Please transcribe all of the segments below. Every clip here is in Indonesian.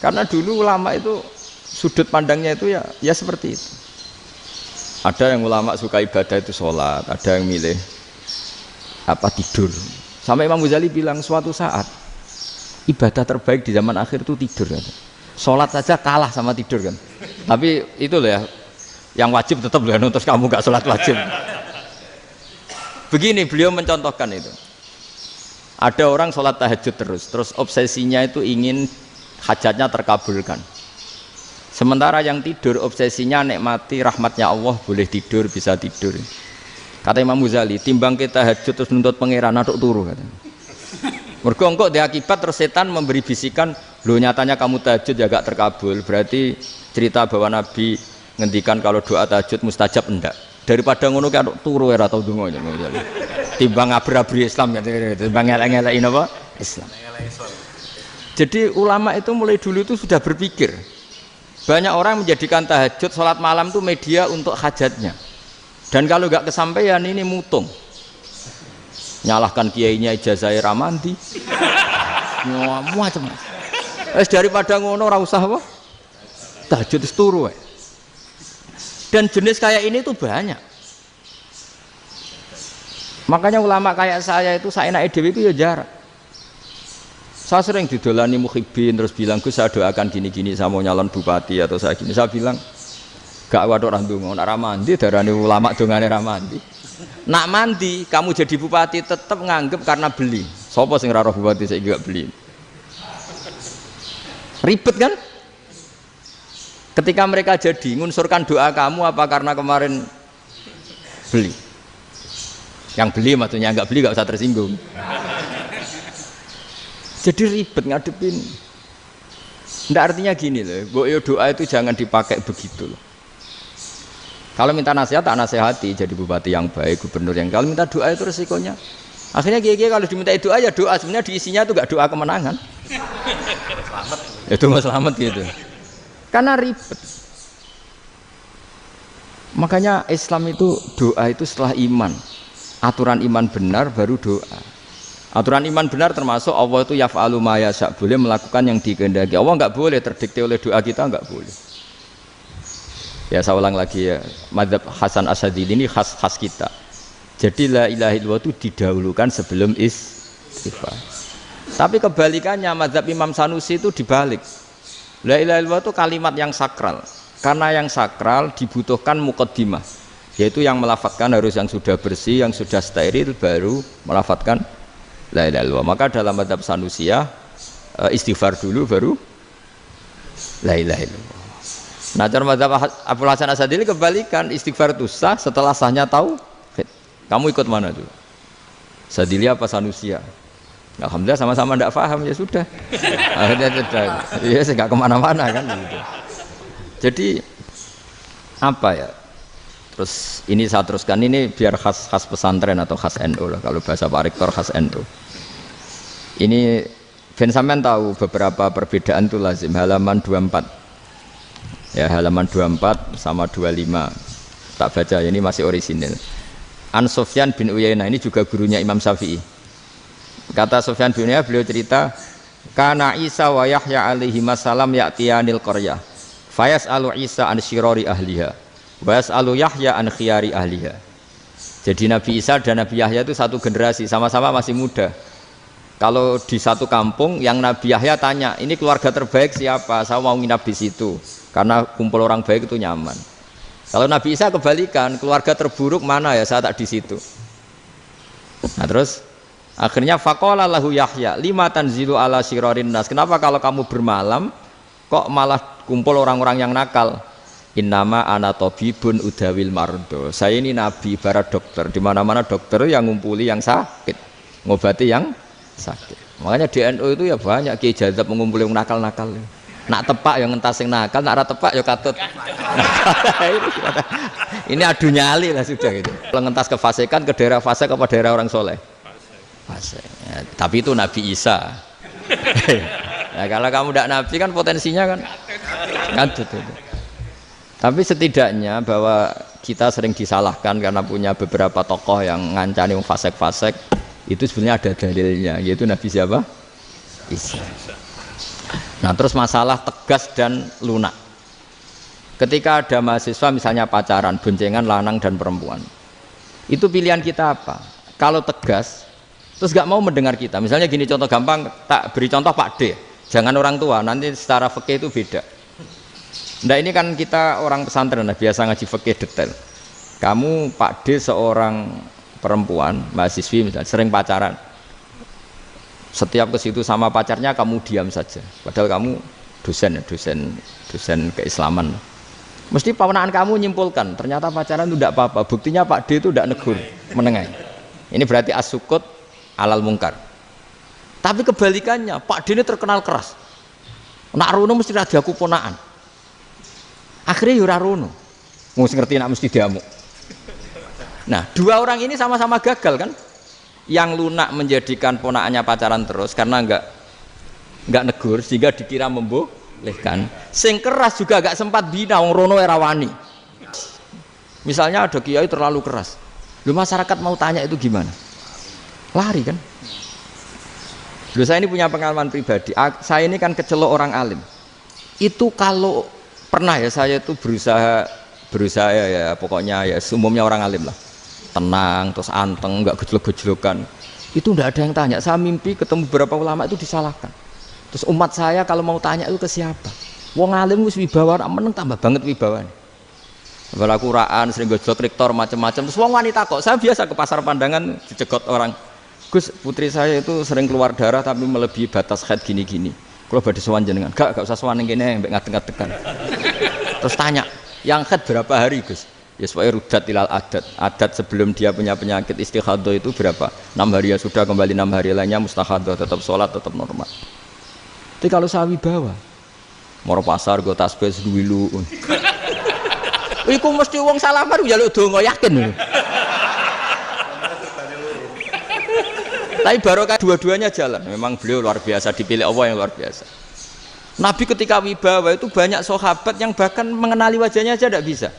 Karena dulu ulama itu sudut pandangnya itu ya seperti itu. Ada yang ulama suka ibadah itu sholat, ada yang milih tidur. Sampai Imam Ghazali bilang suatu saat ibadah terbaik di zaman akhir itu tidur kan. Sholat saja kalah sama tidur kan. Tapi itu loh ya, yang wajib tetap loh, terus kamu gak sholat wajib. Begini beliau mencontohkan itu. Ada orang sholat tahajud terus obsesinya itu ingin hajatnya terkabulkan. Sementara yang tidur obsesinya nikmati rahmatnya Allah, boleh tidur, bisa tidur. Kata Imam Ghazali, timbang kita tahajud terus nuntut pangeran aduk turu katanya. Mergo engko di akibat terus setan memberi bisikan, lho nyatanya kamu tahajud ya gak terkabul. Berarti cerita bahwa Nabi ngendikan kalau doa tahajud mustajab enggak. Daripada ngono ki aduk turu ora tau ndonga Ghazali. Timbang abri-abri Islam ya, timbang elek-elekin apa? Islam. Jadi ulama itu mulai dulu itu sudah berpikir. Banyak orang menjadikan tahajud, sholat malam itu media untuk hajatnya. Dan kalau nggak kesampaian ini mutung. Nyalahkan kiainya ijazah ramandi. Macam. Daripada ngono ora usah apa? Tahajud itu turu. Dan jenis kayak ini tuh banyak. Makanya ulama kayak saya itu saenake dhewe itu ya jarak. Saya sering didolani muhibbin terus bilang, Gus saya doakan gini-gini saya mau nyalon bupati atau saya gini. Saya bilang gak waduh orang dongo, nak ramandi darani ulama dongane ramandi. Nak mandi kamu jadi bupati tetap nganggep karena beli. Sopo sing ora bupati saya gak beli. Ribet kan? Ketika mereka jadi ngunsurkan doa kamu apa karena kemarin beli? Yang beli maksudnya nggak beli nggak usah tersinggung. Jadi ribet ngadepin. Nggak artinya gini loh, doa itu jangan dipakai begitu loh. Kalau minta nasihat tak nasihati jadi bupati yang baik, gubernur yang. Kalau minta doa itu resikonya. Akhirnya kiai kalau diminta doa ya doa, sebenarnya diisinya itu nggak doa kemenangan. Selamat. Itu nggak selamat gitu. Karena ribet. Makanya Islam itu doa itu setelah iman. Aturan iman benar baru doa. Aturan iman benar termasuk Allah itu yaf'alu ma yasha, boleh melakukan yang dikehendaki. Allah enggak boleh terdikte oleh doa kita, enggak boleh. Ya saya ulang lagi ya, mazhab Hasan Asyadzili ini khas kita. Jadi la ilaha illallah itu didahulukan sebelum istighfar. Tapi kebalikannya mazhab Imam Sanusi itu dibalik. La ilaha illallah itu kalimat yang sakral. Karena yang sakral dibutuhkan muqaddimah, yaitu yang melafadzkan harus yang sudah bersih, yang sudah steril baru melafadzkan la ilaha illallah. Maka dalam mazhab Sanusiyah istighfar dulu baru la ilaha illallah. Nah cara mazhab Abdul Hasan Asyadzili kebalikan, istighfar itu sah setelah sahnya tauhid. Kamu ikut mana tuh? Asyadzili apa Sanusiyah? Alhamdulillah sama-sama tidak paham ya sudah. Akhirnya sudah. Ya saya nggak kemana-mana kan gitu. Jadi apa ya? Terus ini saya teruskan, ini biar khas pesantren atau khas NU lah, kalau bahasa Pak Rektor khas NU. Ini Ben sampean tahu beberapa perbedaan itu lazim, halaman 24 ya, halaman 24 sama 25 tak baca, ini masih orisinil. An Sufyan bin Uyainah, ini juga gurunya Imam Syafi'i. Kata Sufyan bin Uyainah, beliau cerita kana Isa wa Yahya alaihi masalam ya'tiyanil qaryah fayas'alu Isa an syirari ahliha was'alu Yahya an khiyari ahliha. Jadi Nabi Isa dan Nabi Yahya itu satu generasi, sama-sama masih muda. Kalau di satu kampung yang Nabi Yahya tanya, ini keluarga terbaik siapa? Saya mau nginap di situ karena kumpul orang baik itu nyaman. Kalau Nabi Isa kebalikan, keluarga terburuk mana ya, saya tak di situ. Nah terus akhirnya faqala lahu Yahya lima tanzilu ala syirarin nas, kenapa kalau kamu bermalam kok malah kumpul orang-orang yang nakal? Innama ana tabibun udawil mardo, saya ini nabi ibarat dokter, di mana-mana dokter yang ngumpuli yang sakit, ngobati yang sakit. Makanya di NU itu ya banyak Kiai Jazab mengumpuli yang nakal-nakal. Nak tepak yang ngentas yang nakal, nak tepak ya katut. Ini adu nyali lah sudah gitu. Kalau ngentas kefasikan ke daerah fasik apa daerah orang soleh? Fasik. Ya, tapi itu Nabi Isa. Nah, kalau kamu tidak nabi kan potensinya kan katut itu. Tapi setidaknya bahwa kita sering disalahkan karena punya beberapa tokoh yang ngancani fasik-fasik, itu sebenarnya ada dalilnya, yaitu Nabi siapa? Isa. Nah, terus masalah tegas dan lunak. Ketika ada mahasiswa misalnya pacaran, boncengan lanang dan perempuan, itu pilihan kita apa? Kalau tegas, terus gak mau mendengar kita. Misalnya gini, contoh gampang, tak beri contoh Pak D. Jangan orang tua, nanti secara fikih itu beda. Nah ini kan kita orang pesantren, biasa ngaji fikih detail. Kamu Pak D seorang perempuan, mahasiswi misalnya, sering pacaran. Setiap ke situ sama pacarnya kamu diam saja. Padahal kamu dosen keislaman. Mesti pamanaan kamu nyimpulkan, ternyata pacaran itu tidak apa-apa. Buktinya Pak D itu tidak negur, menengahi. Ini berarti as-sukut alal mungkar. Tapi kebalikannya, Pak D ini terkenal keras. Nak rono mesti radiaku ponaan. Akhirnya yura rono. Mesti ngerti nak mesti diamuk. Nah, dua orang ini sama-sama gagal kan? Yang lunak menjadikan ponaannya pacaran terus karena enggak negur sehingga dikira membolehkan. Sing keras juga gak sempat bina wong rono era wani. Misalnya ada kiai terlalu keras. Lu masyarakat mau tanya itu gimana? Lari kan? Dulu saya ini punya pengalaman pribadi. Saya ini kan kecelok orang alim. Itu kalau pernah ya saya itu berusaha ya pokoknya ya umumnya orang alim lah. Tenang, terus anteng, nggak gejlok-gejlokan. Itu nggak ada yang tanya. Saya mimpi ketemu beberapa ulama itu disalahkan. Terus umat saya kalau mau tanya itu ke siapa? Wong alim wis wibawa, meneng tambah banget wibawanya. Bala Quran sering gejlok rektor macam-macam. Terus wong wanita kok. Saya biasa ke pasar pandangan dicegot orang. Gus, putri saya itu sering keluar darah tapi melebihi batas haid gini-gini. Kalau badhe sowan jenengan, gak usah sowan ning kene mbek ngadeg-ngadegan. Terus tanya, yang haid berapa hari, Gus? Ya supaya rudat ilal adat sebelum dia punya penyakit istighadah itu berapa? 6 hari ya sudah, kembali 6 hari lainnya mustahadah, tetap sholat tetap normal. Tapi kalau saya wibawa moro pasar go tasbih duwilu iku mesti wong salaman njaluk donga yakin. Tapi barokah dua-duanya jalan. Memang beliau luar biasa, dipilih Allah yang luar biasa. Nabi ketika wibawa itu banyak sahabat yang bahkan mengenali wajahnya aja tidak bisa.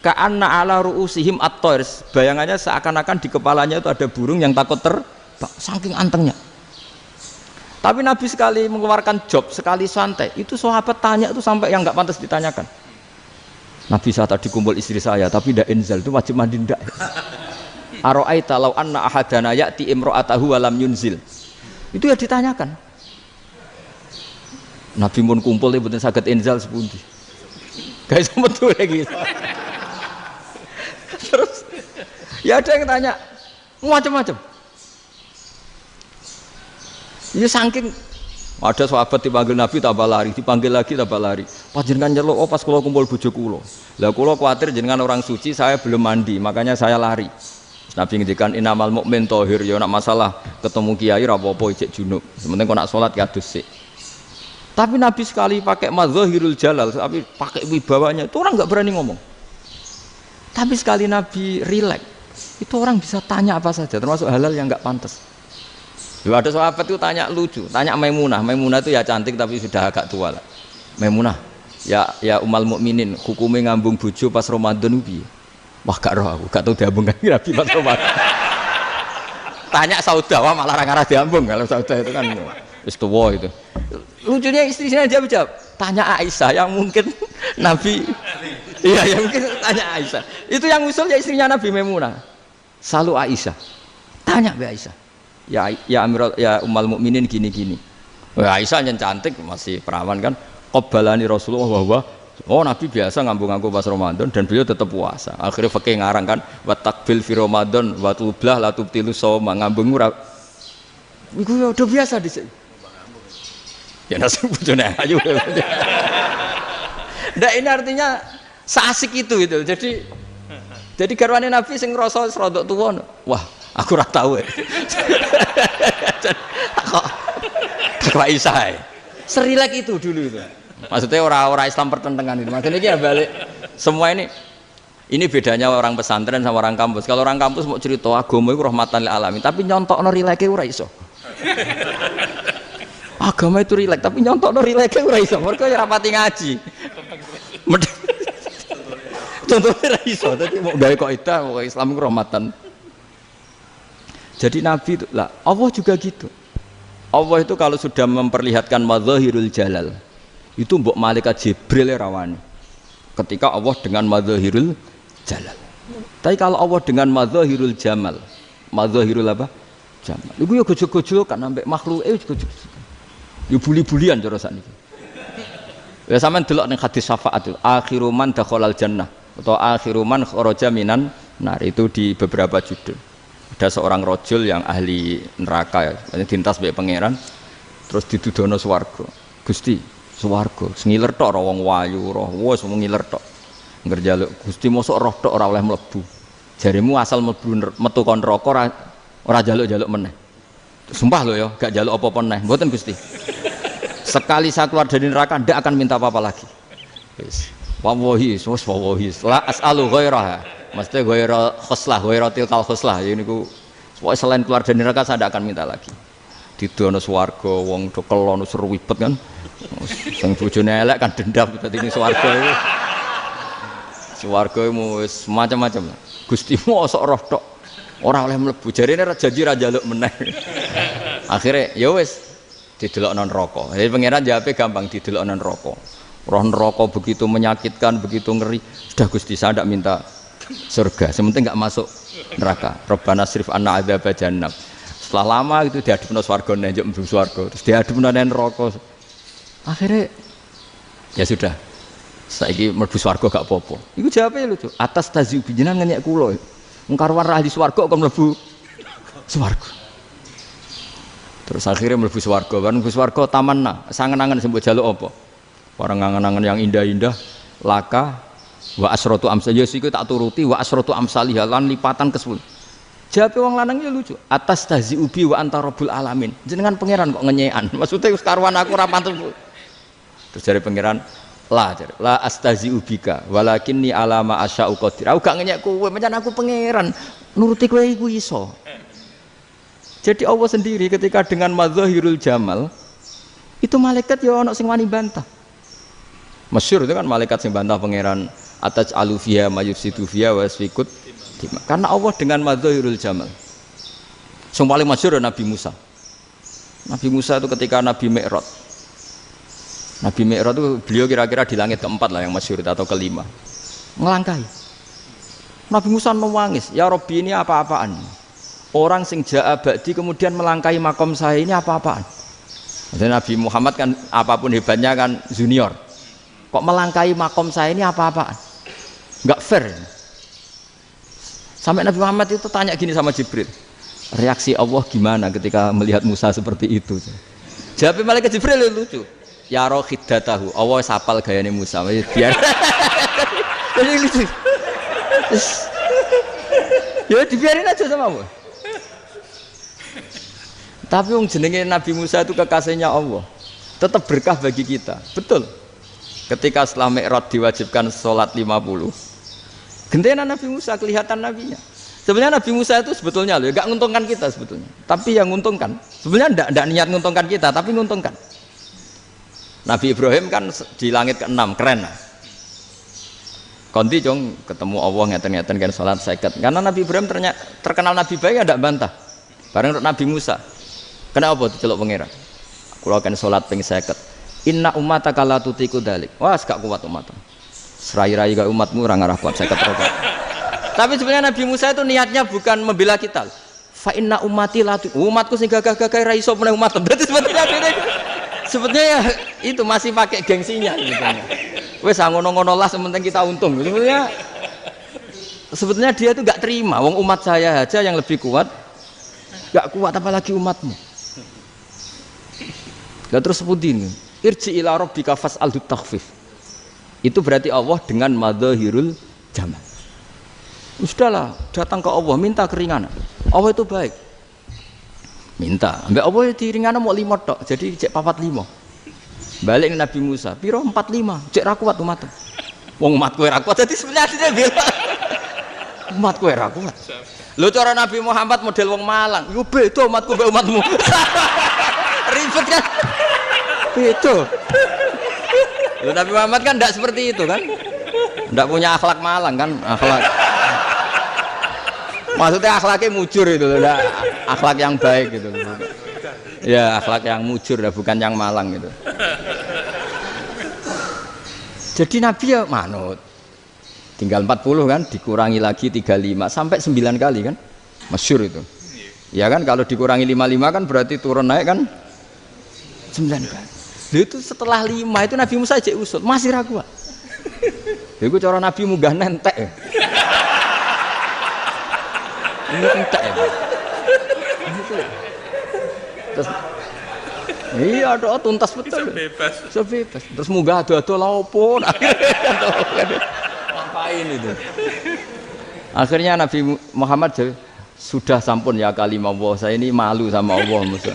Ka'anna ala ru'usihim at-toirs, bayangannya seakan-akan di kepalanya itu ada burung yang takut terbang, saking antengnya. Tapi Nabi sekali mengeluarkan job, sekali santai, itu sahabat tanya itu sampai yang nggak pantas ditanyakan. Nabi saat tadi kumpul istri saya, tapi tidak inzal, itu wajib mandi ndak. Aro'aita law anna ahadana ya'ti imro'atahu walam yunzil. Itu ya ditanyakan. Nabi pun kumpul itu betul saged inzal sepundi. Guys, betul lagi. Terus ya ada yang tanya macam-macam. Ya saking ada sahabat dipanggil Nabi tambah lari, dipanggil lagi tambah lari. Panjenengan nyeluk, oh pas kula kumpul bojo kula. Lah kula kuwatir jenengan orang suci, saya belum mandi, makanya saya lari. Nabi ngendikan innamal mukmin thahir, ya nak masalah ketemu kiai ra apa-apa ijek junub. Sementing kok nak salat ya dhisik. Tapi Nabi sekali pakai madzahirul jalal, tapi pakai wibawanya, itu orang nggak berani ngomong. Tapi sekali Nabi rileks, itu orang bisa tanya apa saja, termasuk halal yang nggak pantas. Lalu ada sahabat itu tanya lucu, tanya Maimunah. Maimunah itu ya cantik tapi sudah agak tua lah. Maimunah, ya umal mukminin, hukumnya ngambung bojo pas Ramadan piye? Wah gak roh aku, gak tahu diambung kan Nabi pas Ramadan. Tanya Saudah, wah malah orang-orang diambung. Kalau Saudah itu kan wis tuwa itu. Lucunya istrinya jawab, tanya Aisyah yang mungkin Nabi, iya yang mungkin tanya Aisyah. Itu yang usul ya istrinya Nabi Maimunah. Selalu Aisyah, tanya be Aisyah. Ya Amirul, ya umal mukminin gini-gini. Wah Aisyah yang cantik masih perawan kan. Qabbalani Rasulullah bahwa oh Nabi biasa ngambung-ngambung pas Ramadan dan beliau tetap puasa. Akhirnya fakih ngarang kan wa takbil fi Ramadan wa tublah la tubtilu shauma, ngambung ora. Iku ya udah biasa di sini. Ya nasib bojone ayu. Ndak ini artinya seasik itu. Jadi garwane Nabi sing ngrasa rodok tuwa. Wah, aku ora tahu. Kok Aisyah. Serilek itu dulu itu. Maksudnya orang-orang Islam pertentangan itu. Maksudnya dia balik semua ini bedanya orang pesantren sama orang kampus. Kalau orang kampus mau cerita agama itu rahmatan lil alamin, tapi nyontokno rileke ora iso. Agama itu rilek, tapi nyontokno rileke ora iso. Mergo ya rapati ngaji. Contohnya ora iso, dadi mau gawe kaidah Islam itu rahmatan. Jadi Nabi itu lah, Allah juga gitu. Allah itu kalau sudah memperlihatkan madzahirul jalal itu mbok malaikat Jibril rawani ketika Allah dengan madzahirul jalal. Tapi kalau Allah dengan madzahirul jamal, madzahirul apa? Jamal. Iku ya gojol-gojol kan ambek makhluke gojol. Ya buli-bulian cara sakniki. Ya sampean delok ning hadis syafaat itu, akhiru man dakhalal jannah atau akhiru man kharaja minan nar itu di beberapa judul. Ada seorang rajul yang ahli neraka ya, dintas mbek pangeran terus didudono swarga. Gusti, swarga sengiler tok ora wong wayu, roh wis wong ngiler tok. Ngerjaluk Gusti mosok roh tok ora oleh mlebu. Jarimu asal mlebu metu kon neraka ora jaluk-jaluk meneh. Sumpah lho ya, gak jaluk apa-apa meneh. Mboten Gusti. Sekali saya keluar dari neraka ndak akan minta apa-apa lagi. Wis. Wallahi, wallahi. La as'alu ghairaha. Mesti ghaira khoslah, ghaira tilkal khoslah. Ya niku pokoke selain keluar dari neraka saya ndak akan minta lagi. Didono swarga wong do kelon seruwipet kan. Sing bojone elek kan dendam dadi ning swarga iku. Swarga wis macam-macam. Gusti mosok roh tok ora oleh mlebu. Jarine janji ra njaluk meneh. Akhire ya wis didelokno neraka. Jadi pangeran jawabe gampang didelokno neraka. Roh neraka begitu menyakitkan, begitu ngeri. Sudah Gusti saya ndak minta surga, sementing enggak masuk neraka. Rabbana srif anna adzab jahannam. Setelah lama itu diadepno swarga njuk mlebu swarga, terus diadepno neraka. Akhirnya ya sudah. Saiki mlebu swarga gak apa-apa. Iku jawabe lucu. Atas tazyub jenengan ngenyek kula. Wong karuan ra di swarga kok mlebu swarga. Terus akhirnya mlebu swarga, kan mlebu swarga tamanna, sangen-angen sing mbok jaluk apa? Orang angen-angen yang indah-indah, laka wa asratu amsal ya siku tak turuti wa asratu amsalih lan lipatan ke-10. Jawabe wong lanang ya lucu. Atas taziubi wa anta rabbul alamin. Jenengan pangeran kok ngenyekan. Maksudnya wis karuan aku ora pantes. Terus jare pangeran, la astaziubika walakinni alama asya'u qadir. Aku gak ngenyek kowe, pancen aku pangeran. Nuruti kowe iku iso. Jadi Allah sendiri ketika dengan madzahirul jamal itu malaikat ya ono sing wani bantah. Masyhur itu kan malaikat sing bantah pangeran ataj alufiya mayufsidu fiya wasfikut. Karena Allah dengan madzahirul jamal. Yang paling masyhur Nabi Musa. Nabi Musa itu ketika Nabi Mi'raj. Nabi Mi'raj itu beliau kira-kira di langit keempat lah yang masyhur atau kelima. Ngelangkai. Nabi Musa nangis, "Ya Rabbi, ini apa-apaan? Orang sing ja'a ba'di kemudian melangkai makom saya ini apa-apaan?" Jadi Nabi Muhammad kan apapun hebatnya kan junior. Kok melangkai makom saya ini apa-apaan? Enggak fair. Sampai Nabi Muhammad itu tanya gini sama Jibril, reaksi Allah gimana ketika melihat Musa seperti itu? Jawab malaikat Jibril lucu. Ya roh khiddatahu, Allah sapal gayane Musa. Biar. Jadi lucu. Ya dibiarin aja sama Allah. Tapi wong jenenge Nabi Musa itu kekasihnya Allah. Tetap berkah bagi kita. Betul. Ketika setelah Mi'raj diwajibkan sholat 50. Gentenan Nabi Musa kelihatan nabinya. Sebenarnya Nabi Musa itu sebetulnya loh, enggak nguntungkan kita sebetulnya. Tapi yang nguntungkan. Sebenarnya enggak niat nguntungkan kita, tapi nguntungkan. Nabi Ibrahim kan di langit ke-6, keren lah. Konti jong ketemu Allah ngeten-ngeten kan sholat 50. Karena Nabi Ibrahim terkenal Nabi baik ada bantah. Bareng Nabi Musa. Kenapa diceluk pangeran? Kula kan salat ping 50. Inna ummataka la tutiku dalik. Wah, gak kuat umat. Serai-rai gak umatmu ora ngarah kuat 50 rokaat. Tapi sebenarnya Nabi Musa itu niatnya bukan membela kita. Fa inna ummati la umatku sing gagah-gagah ra iso meneh umat. Berarti sebetulnya ya itu masih pakai gengsinya sebetulnya. Wes ngono-ngono lah sementing kita untung. Sebetulnya dia itu gak terima wong umat saya aja yang lebih kuat. Gak kuat apalagi umatmu. Lah terus sebutin irji ila rabbika fas'alhu takhfif. Itu berarti Allah dengan madzahirul jamal. Sudahlah, datang ke Allah minta keringanan. Allah itu baik. Minta, ambek Allah diringana mau 5 tok, jadi cek 45. Balik ke Nabi Musa, piro 45, cek ra kuat umat. Wong umatku ra kuat, jadi sebenarnya dia bilang umatku ra kuat. Lho cara Nabi Muhammad model wong Malang, yo beda umatku mbek umatmu. Ribet kan? Beda. Lho Nabi Muhammad kan enggak seperti itu kan? Enggak punya akhlak Malang kan, akhlak. Maksudnya akhlaknya mujur itu loh, akhlak yang baik gitu. Ya akhlak yang mujur lah, bukan yang malang gitu. Jadi Nabi ya manut. Tinggal 40 kan, dikurangi lagi 35 sampai 9 kali kan. Masyhur itu. Ya kan kalau dikurangi 55 kan berarti turun naik kan 9 kali. Itu setelah 5 itu Nabi Musa aja usul, masih ragu. Itu cara Nabi munggah nentek. Ini entek ya. Terus iya doa tuntas betul. Sebebas. Terus munggah ado-ado lha opo? Ngapain itu? Akhirnya Nabi Muhammad sudah sampun ya kalimah Allah, saya ini malu sama Allah Musa.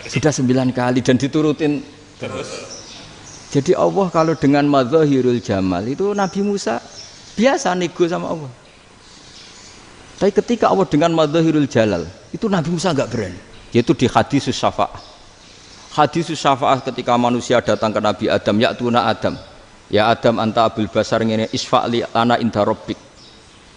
Sudah 9 kali dan diturutin terus. Jadi Allah kalau dengan madzahirul jamal itu Nabi Musa biasa nego sama Allah. Tapi ketika Allah dengan madzahirul jalal itu Nabi Musa enggak berani. Yaitu di hadisus syafa'ah. Hadisus syafa'ah ketika manusia datang ke Nabi Adam, ya tuna Adam. Ya Adam anta abul basar ngene isfa'li ana inda rabbik.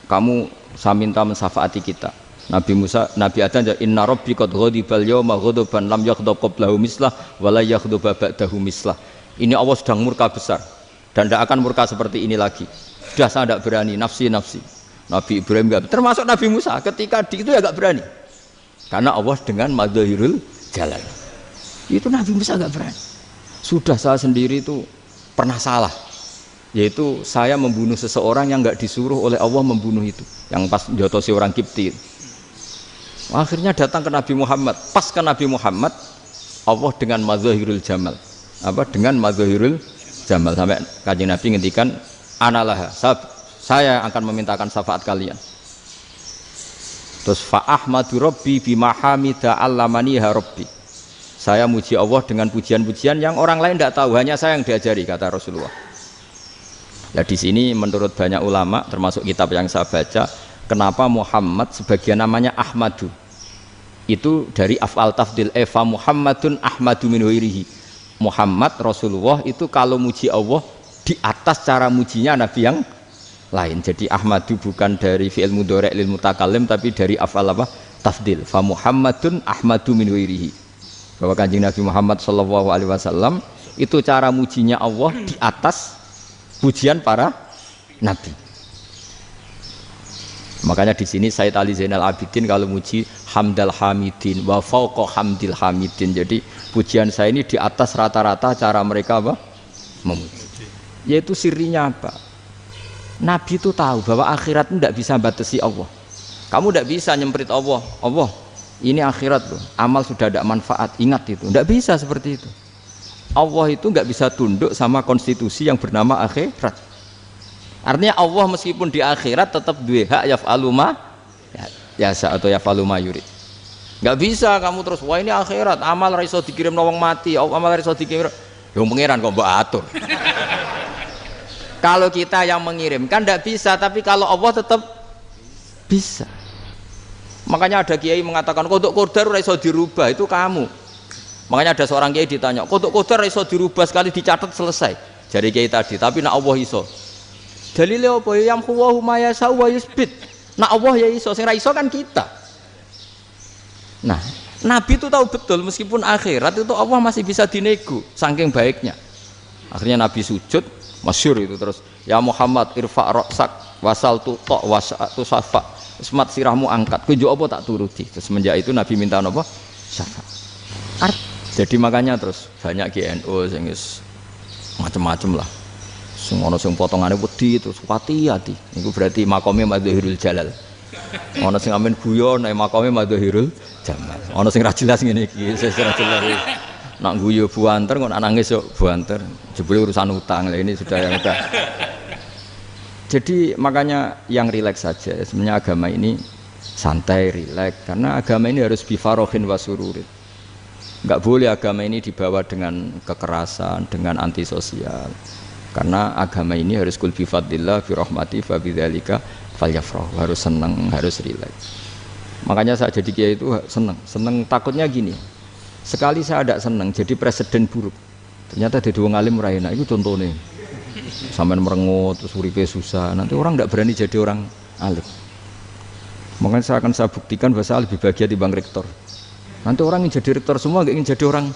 Kamu saya minta mensafaati kita. Nabi Musa, Nabi Adam, inna rabbi qad ghadibal yawma ghadaban lam yaghdab qablahu mislah wa la yaghdab ba'dahu mislah. Ini Allah sedang murka besar dan tidak akan murka seperti ini lagi. Sudah saya tidak berani, nafsi. Nabi Ibrahim enggak, termasuk Nabi Musa ketika itu ya enggak berani. Karena Allah dengan madzahirul jalal. Itu Nabi Musa enggak berani. Sudah saya sendiri itu pernah salah. Yaitu saya membunuh seseorang yang enggak disuruh oleh Allah membunuh itu, yang pas jotosi orang Kipti. Akhirnya datang ke Nabi Muhammad. Pas ke Nabi Muhammad, Allah dengan madzahirul jamal. Dengan madzahirul jamal sampai Kanjeng Nabi ngendikan analah, saya akan memintakan syafaat kalian. Terus fa ahmadu rabbi bima hamida allamaniha rabbi. Saya muji Allah dengan pujian-pujian yang orang lain tidak tahu, hanya saya yang diajari, kata Rasulullah. Nah di sini menurut banyak ulama termasuk kitab yang saya baca, kenapa Muhammad sebagian namanya Ahmadu? Itu dari af'al tafdil, fa Muhammadun Ahmadu min ghairihi. Muhammad Rasulullah itu kalau muji Allah di atas cara mujinya Nabi yang lain. Jadi Ahmadu bukan dari fi'il mudhari' lil mutakallim tapi dari af'al apa? Tafdil. Fa Muhammadun Ahmadu min ghairihi. Bahwa Kanjeng Nabi Muhammad sallallahu alaihi wasallam itu cara mujinya Allah di atas pujian para nabi. Makanya di sini Sayyid Ali Zainal Abidin kalau muji hamdal hamidin wa fauqa hamdil hamidin. Jadi pujian saya ini di atas rata-rata cara mereka apa? Memuji. Yaitu sirinya apa? Nabi itu tahu bahwa akhirat itu tidak bisa batasi Allah. Kamu tidak bisa nyemprit Allah. Allah, ini akhirat loh. Amal sudah ada manfaat. Ingat itu. Tidak bisa seperti itu. Allah itu nggak bisa tunduk sama konstitusi yang bernama akhirat. Artinya Allah meskipun di akhirat tetap duwe hak yaf'alu ma yasa atau yaf'alu ma yurid. Nggak bisa kamu terus wah ini akhirat amal ra iso dikirim wong mati, amal ra iso dikirim. Yo pangeran kok mbok atur. Kalau kita yang mengirimkan tidak bisa, tapi kalau Allah tetap bisa. Makanya ada kiai mengatakan kodok qadar ora iso dirubah, itu kamu. Makanya ada seorang kiai ditanya, kodok qadar ora iso dirubah sekali dicatat selesai. Jadi kiai tadi, tapi nak Allah iso. Dalile apa ya yamhu ma yasha wa yusbit. Nak Allah ya iso, sing ra iso kan kita. Nah, Nabi itu tahu betul meskipun akhirat itu Allah masih bisa dinego saking baiknya. Akhirnya Nabi sujud, masyhur itu terus, ya Muhammad irfa' ra'sak wasal tuqa wasatu safa. Semat sirahmu angkat, kowe apa tak turuti. Terus semenjak itu Nabi minta apa? Syafaat. Jadi makanya terus banyak GNU sing macam-macam lah. Ono sing potongane wedi terus hati-hati. Iku berarti makome madzahirul jalal. Ono sing amen guyon nek makome madzahirul jamal. Ono sing ra jelas ngene iki, sing ra jelas. Nak guyu buanter kok nak nangis yo buanter. Jebule urusan utang. Lah ini sudah yang udah. Jadi makanya yang rileks saja. Sebenarnya agama ini santai, rileks karena agama ini harus bifarohin wasururin. Enggak boleh agama ini dibawa dengan kekerasan, dengan antisosial. Karena agama ini harus kul bi fadlillah bi rahmati fa bidzalika falyafrahu, harus senang, harus rileks. Makanya saya jadi kiai itu senang takutnya gini. Sekali saya tidak senang jadi presiden buruk. Ternyata jadi wong alim ora enak, itu contohnya. Sampean merengut terus uripe susah, nanti orang tidak berani jadi orang alim. Makanya saya buktikan bahwa saya lebih bahagia dibanding rektor. Nanti orang ingin jadi rektor semua, nggak ingin jadi orang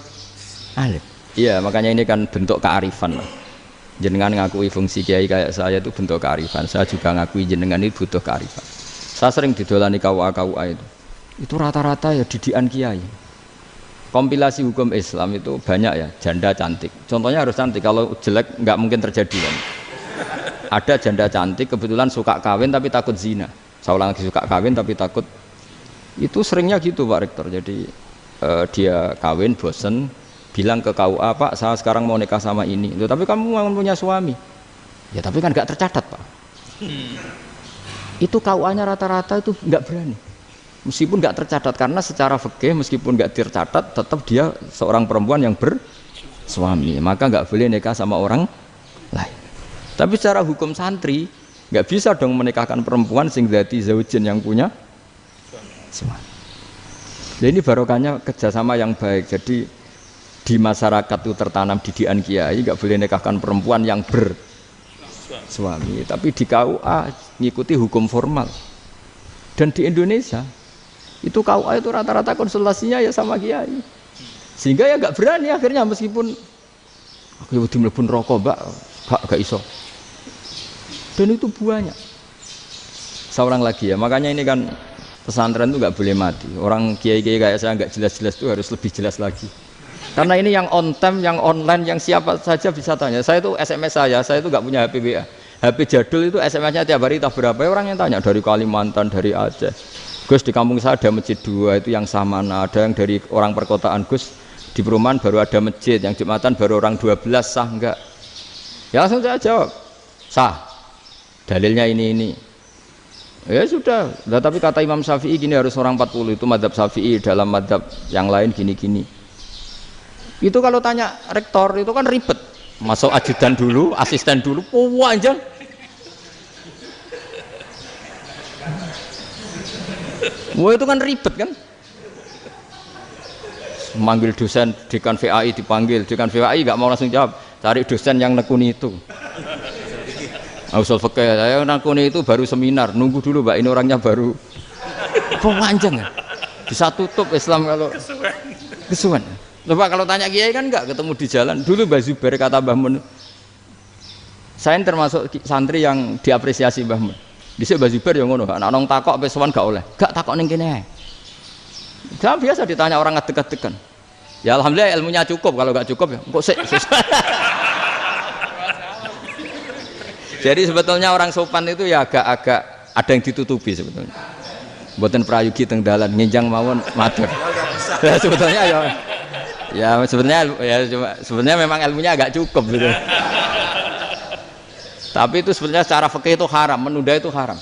alim. Iya, makanya ini kan bentuk kearifan lah. Jenengan ngakui fungsi kiai kayak saya itu bentuk kearifan. Saya juga ngakui jenengan itu butuh kearifan. Saya sering didolani KUA itu. Itu rata-rata ya didikan kiai. Kompilasi hukum Islam itu banyak ya, janda cantik. Contohnya harus cantik, kalau jelek nggak mungkin terjadi kan. Ada janda cantik kebetulan suka kawin tapi takut zina. Saya ulang lagi, suka kawin tapi takut. Itu seringnya gitu Pak Rektor. Jadi dia kawin bosen, bilang ke KUA, Pak saya sekarang mau nikah sama ini. Loh, tapi kamu mau punya suami. Ya tapi kan nggak tercatat Pak. Itu KUA-nya rata-rata itu nggak berani. Meskipun nggak tercatat, karena secara fikih meskipun nggak tercatat tetap dia seorang perempuan yang bersuami, maka nggak boleh nikah sama orang lain. Tapi secara hukum santri nggak bisa dong menikahkan perempuan sing dzati zaujin yang punya suami. Jadi ini barokahnya kerjasama yang baik. Jadi di masyarakat itu tertanam didikan kiai nggak boleh nikahkan perempuan yang bersuami. Tapi di KUA ngikuti hukum formal. Dan di Indonesia itu KUA itu rata-rata konsultasinya ya sama kiai, sehingga ya nggak berani akhirnya meskipun aku udah mlebu rokok mbak gak iso, dan itu banyak. Seorang lagi ya, makanya ini kan pesantren itu nggak boleh mati. Orang kiai-kiai kayak saya nggak jelas-jelas itu harus lebih jelas lagi, karena ini yang on time, yang online, yang siapa saja bisa tanya. Saya itu SMS saya itu nggak punya HP WA, HP jadul itu SMS-nya tiap hari tak berapa, orang yang tanya dari Kalimantan, dari Aceh. Gus di kampung saya ada masjid 2 itu yang Samana, ada yang dari orang perkotaan, Gus di perumahan baru ada masjid, yang Jumatan baru orang 12, sah enggak? Ya langsung saya jawab, sah, dalilnya ini. Ya sudah, nah, tapi kata Imam Syafi'i gini harus orang 40, itu madhab Syafi'i, dalam madhab yang lain gini-gini. Itu kalau tanya rektor itu kan ribet, masuk ajudan dulu, asisten dulu, panjang. Wah itu kan ribet kan, manggil dosen dekan VAI dipanggil, dekan VAI nggak mau langsung jawab, cari dosen yang nekuni itu. Usul fikih saya nekuni itu baru seminar, nunggu dulu mbak ini orangnya baru. Panjang ya, bisa tutup Islam kalau kesuwen. Coba kalau tanya kiai kan nggak ketemu di jalan. Dulu Mbah Zubair kata Mbah Mun, saya termasuk santri yang diapresiasi Mbah Mun. Dhisik Mbah Zubair yang ngono, anak nong takok pesuan gak oleh. Gak takok ning kene. Saya biasa ditanya orang ngadeg-adegan. Ya alhamdulillah ilmunya cukup, kalau gak cukup ya kok sik. Jadi sebetulnya orang sopan itu ya agak-agak ada yang ditutupi sebetulnya. Mboten prayogi teng dalan nginjang mawon matur. Ya sebetulnya ya sebenarnya memang ilmunya agak cukup gitu. Tapi itu sebenarnya secara fikih itu haram, menunda itu haram.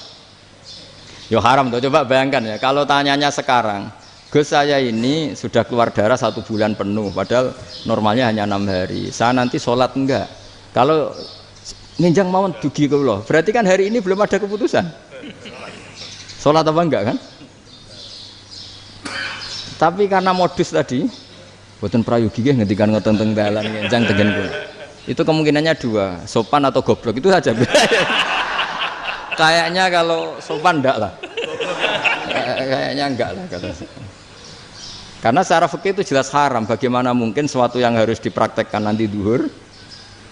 Ya haram tuh, coba bayangkan ya, kalau tanyanya sekarang, Gus saya ini sudah keluar darah 1 bulan penuh, padahal normalnya hanya 6 hari. Saya nanti sholat enggak? Kalau nginjang mawon dugi kula, berarti kan hari ini belum ada keputusan. Sholat apa enggak kan? Tapi karena modus tadi, boten prayogi nggih ngendikan ngoten teng dalan nginjang tengen kula. Itu kemungkinannya 2, sopan atau goblok, itu saja. Kayaknya kalau sopan enggak lah. Kayaknya enggak lah kata. Karena secara fikih itu jelas haram. Bagaimana mungkin sesuatu yang harus dipraktekkan nanti duhur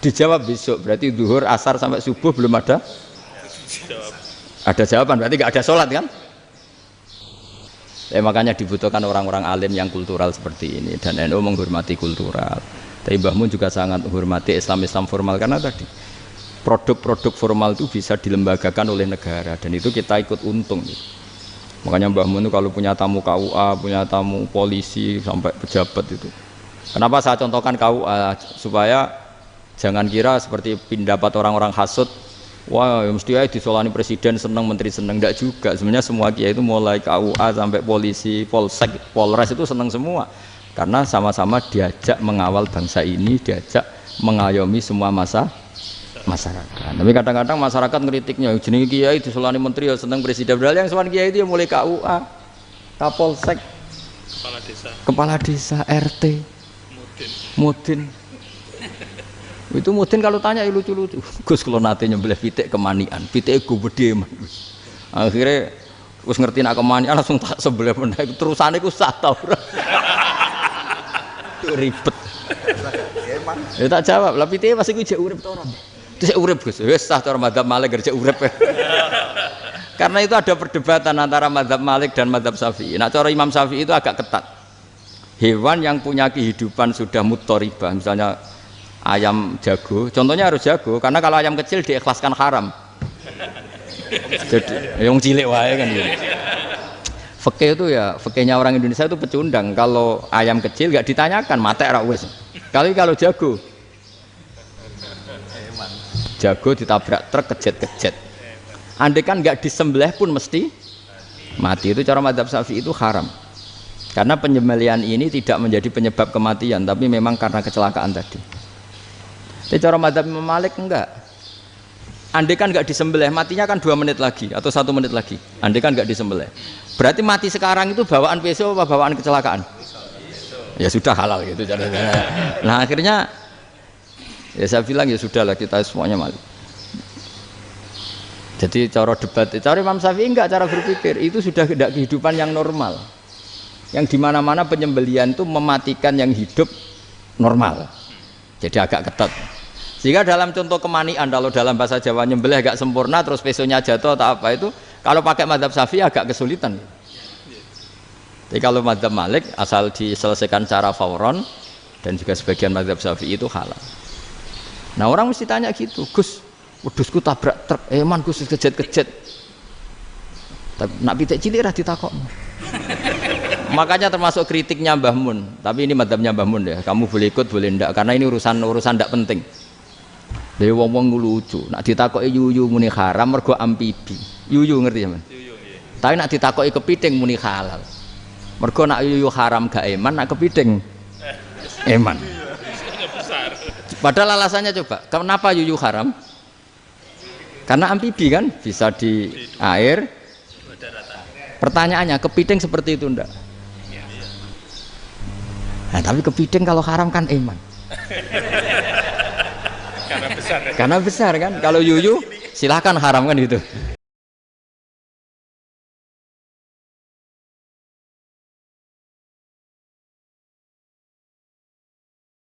dijawab besok? Berarti duhur, asar sampai subuh belum ada. Ada jawaban, berarti enggak ada sholat kan? Makanya dibutuhkan orang-orang alim yang kultural seperti ini, dan NU menghormati kultural. Tapi Mbah Mun juga sangat menghormati Islam formal, karena tadi produk-produk formal itu bisa dilembagakan oleh negara, dan itu kita ikut untung gitu. Makanya Mbah Mun itu kalau punya tamu KUA, punya tamu polisi sampai pejabat itu. Kenapa saya contohkan KUA? Supaya jangan kira seperti pendapat orang-orang hasud, wah mesti aja disolani presiden seneng, menteri seneng. Enggak juga. Sebenarnya semua kiai itu mulai KUA sampai polisi, polsek, polres itu seneng semua. Karena sama-sama diajak mengawal bangsa ini, diajak mengayomi semua masyarakat. Tapi kadang-kadang masyarakat ngeritiknya, jenenge kiai disolani menteri ya seneng presiden. Padahal yang sowan kiai itu ya mulai KUA, Kapolsek, kepala desa, RT, Mudin. Itu Mudin kalau tanya ya lucu-lucu. Gus kalau nate nyembelih pitik kemanian, pitike gede. Akhirnya Wis ngerti nak kemani langsung tak sebelah meneh terusane iku sah ta ora. Ribet. Ya tak jawab, lah pite pas iku jek urip ta ora? Terus urip Gus. Wis sah cara mazhab Malik jek urip. Karena itu ada perdebatan antara mazhab Malik dan mazhab Syafi'i. Nah, cara Imam Syafi'i itu agak ketat. Hewan yang punya kehidupan sudah mutharibah, misalnya ayam jago, contohnya harus jago karena kalau ayam kecil diikhlaskan haram. Jadi yang cilik wae kan gitu. Fikih itu ya, fikihnya orang Indonesia itu pecundang. Kalau ayam kecil nggak ditanyakan, mate ra wis. Kalau jago ditabrak truk kejet-kejet. Andai kan nggak disembelih pun mesti mati. Itu cara mazhab Syafi'i itu haram. Karena penyembelihan ini tidak menjadi penyebab kematian, tapi memang karena kecelakaan tadi. Tapi cara mazhab Imam Malik enggak. Andai kan nggak disembelih, matinya kan 2 menit lagi atau 1 menit lagi. Andai kan nggak disembelih, berarti mati sekarang itu bawaan pisau apa bawaan kecelakaan? Ya sudah halal gitu caranya. Nah akhirnya ya saya bilang ya sudahlah kita semuanya mati. Jadi cara debat, cara Imam Syafi'i enggak, cara berpikir itu sudah tidak kehidupan yang normal. Yang dimana-mana penyembelihan itu mematikan yang hidup normal. Jadi agak ketat. Sehingga dalam contoh kemanian, kalau dalam bahasa Jawa nyembelih agak sempurna terus pesonya jatuh atau apa itu, kalau pakai mazhab Syafi'i agak kesulitan. Jadi kalau mazhab Malik asal diselesaikan secara fauron dan juga sebagian mazhab Syafi'i itu halal. Nah orang mesti tanya gitu, Gus, wedhusku tabrak truk, man Gus kejet-kejet. Nak pitik cilik ra ditakok. Makanya termasuk kritiknya Mbah Mun, tapi ini mazhabnya Mbah Mun ya. Kamu boleh ikut boleh ndak karena ini urusan ndak penting. Dewe wong-wong lucu, nak ditakoki yuyu muni haram mergo amfibi. Yuyu ngerti ya, Man? Yuyu nggih. Tapi nak ditakoki kepiting muni halal. Mergo nak yuyu haram gak eman, nak kepiting eman. Padahal alasannya coba, kenapa yuyu haram? Karena amfibi kan, bisa di air. Pertanyaannya, kepiting seperti itu ndak? Nah, tapi kepiting kalau haram kan eman. Karena besar kan. Kalau yuyu silahkan haram kan gitu.